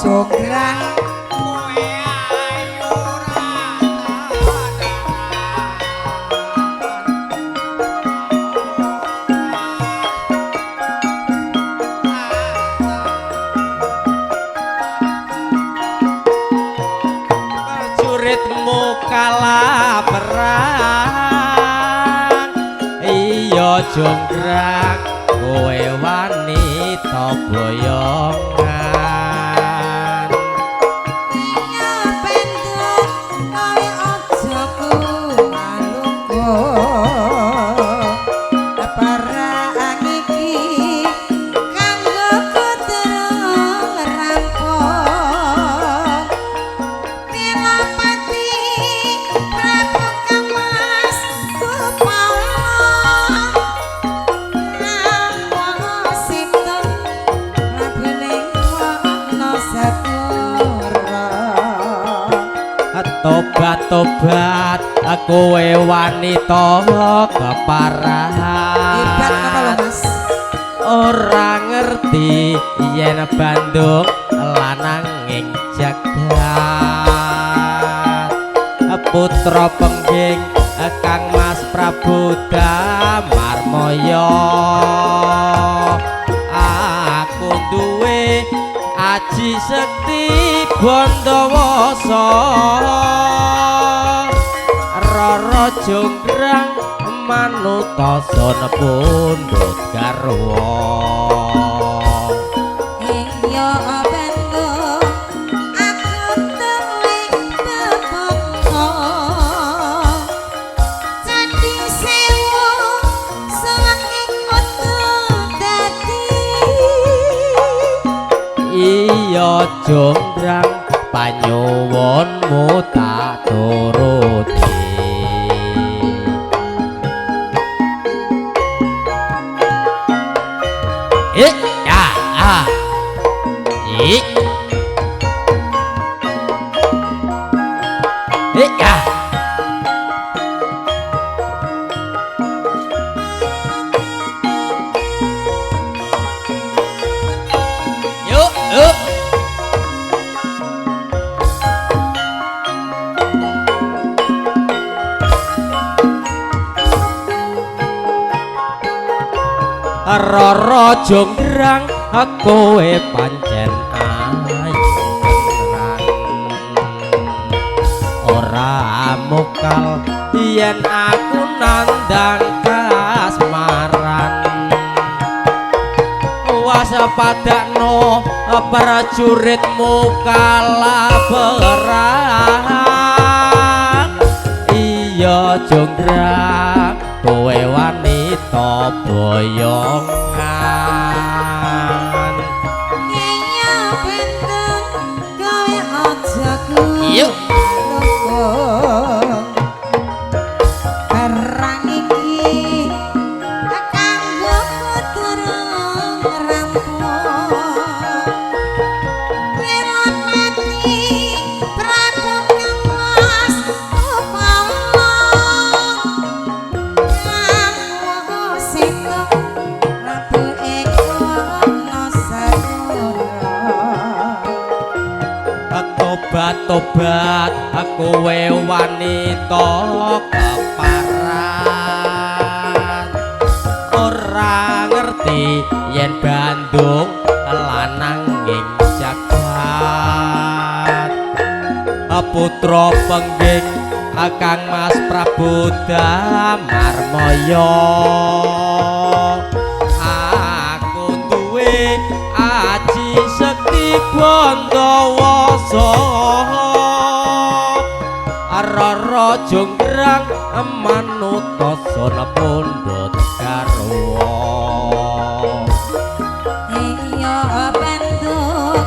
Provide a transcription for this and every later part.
jograng prajuritmu kalah perang iya jonggrang kowe wanita boyongan iya penduk kowe aja kumalungku perang iki kanggo kuturung rampung Pilapati Prabu Kamas Kupala Namo Sita Prabuning Wana Sakura tobat-tobat kowe wanita keparahan hebat ngono lho Mas ora ngerti yen Bandung lananging jagat putra pengging Kang Mas Prabu Damarmaya aku duwe aji sekti Bandawasa Rara jonggrang manutosana pundhut garwa iya penduk aku telik bebekno candi sewu saking metu dadi iya jonggrang panyuwunmu tak turuti ya ya yuk yuk Rara jonggrang kowe pancen ayu tenan ora mokal yen aku nandang kasmaran waspadakno prajuritmu kalah perang iya jonggrang kowe wanita boyongan iya penduk kowe aja Yuk. kumalungku perang iki kanggo kuturung rampung Pilapati Prabu Kamas Kupala Namo Sita Prabuning Wana Sakura tobat-tobat kowe wanita keparan ora ngerti yen Bandung lananging jagat putra pengging Kang Mas Prabu Damarmaya aku duwe aji sekti Bandawasa Rara jonggrang manutosana pundhut garwa iya penduk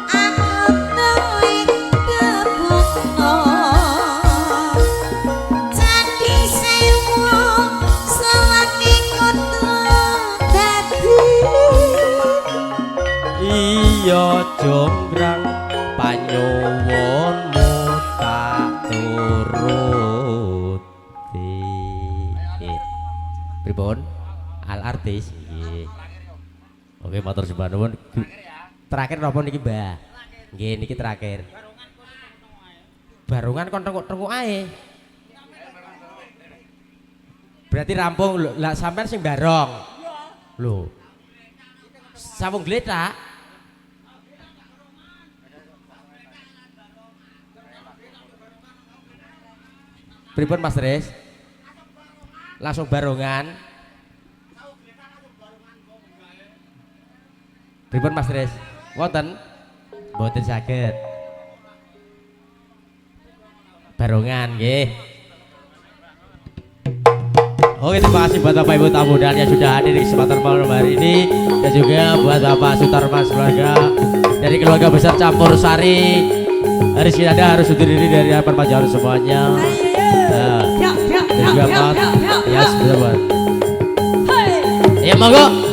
aku telik bebekno candi sewu saking metu dadi iya jonggrang panyuwunmu tak turuti pripun al artis nggih oke matur sembah nuwun terakhir napa niki Mbah Nggih niki terakhir. Barungan kon tenguk-tenguk ae. Berarti rampung lho, lah sampean sing barong. Lho. Sampung gletak. Pripun Mas Tris? Langsung barongan. Pripun Mas Tris? Wonten? Mboten saged. Barongan nggih. Oke, terima kasih buat Bapak Ibu tamu dan yang sudah hadir di kesempatan malam hari ini, dan juga buat Bapak Sutarman keluarga dari keluarga besar Campur Sari. Hari ini harus undur diri dari hadapan Panjenengan semuanya. Nah, dan juga Mat, ya sebentar. Ya monggo.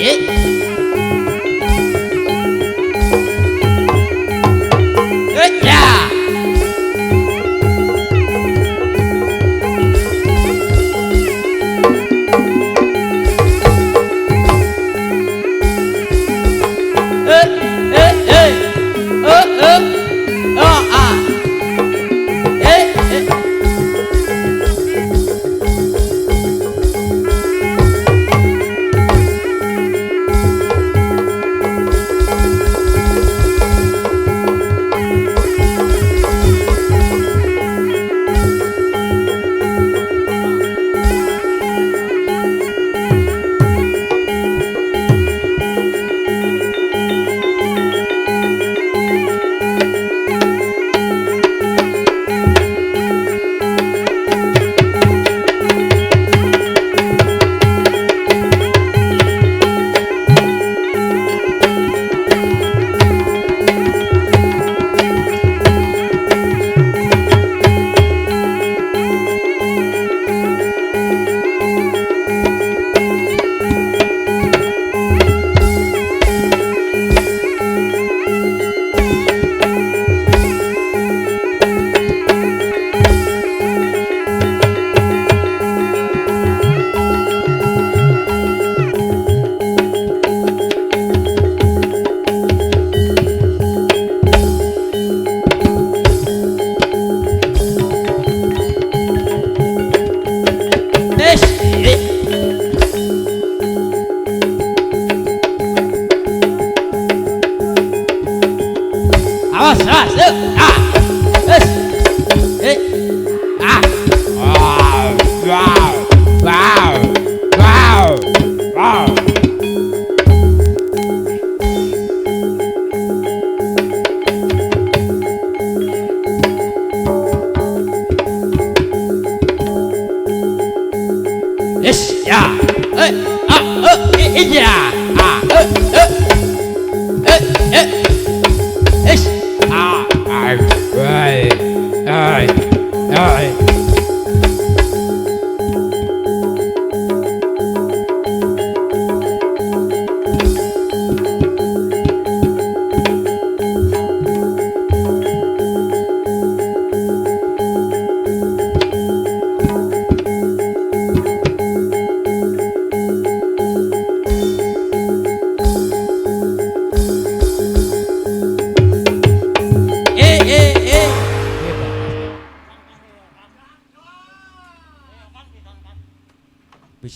Yes.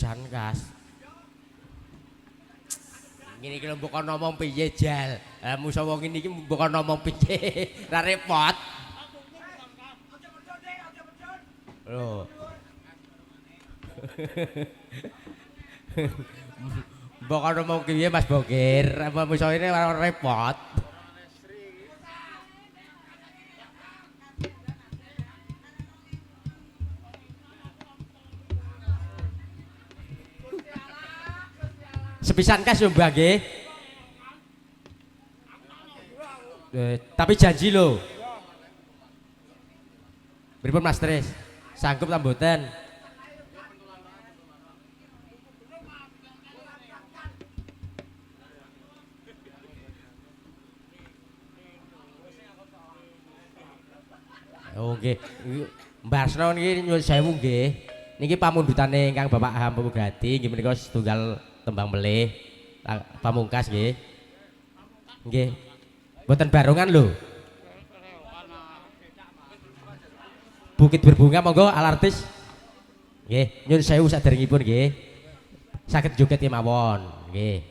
sepisan kas. Ngene iki lho mbok kon ngomong piye jal. Lah musa wong iki mbok kon ngomong piye. Ra repot. Lho. Mbok kon ngomong piye Mas Bokir. Apa musa ini ora repot. Sepisan kas yo Mbah nggih. Tapi janji lho. Pripun Mas Tris? Sanggup ta mboten? Oh nggih. Mbah Asna niki nyuwun sewu nggih. Niki pamundhutane ingkang Bapak Hampu Gati nggih menika setunggal tembang melih pamungkas nggih. Nggih. Mboten barongan lho. Bukit Berbunga monggo alartis. Nggih, nyuwun sewu saderengipun nggih. Saged joget kemawon, nggih.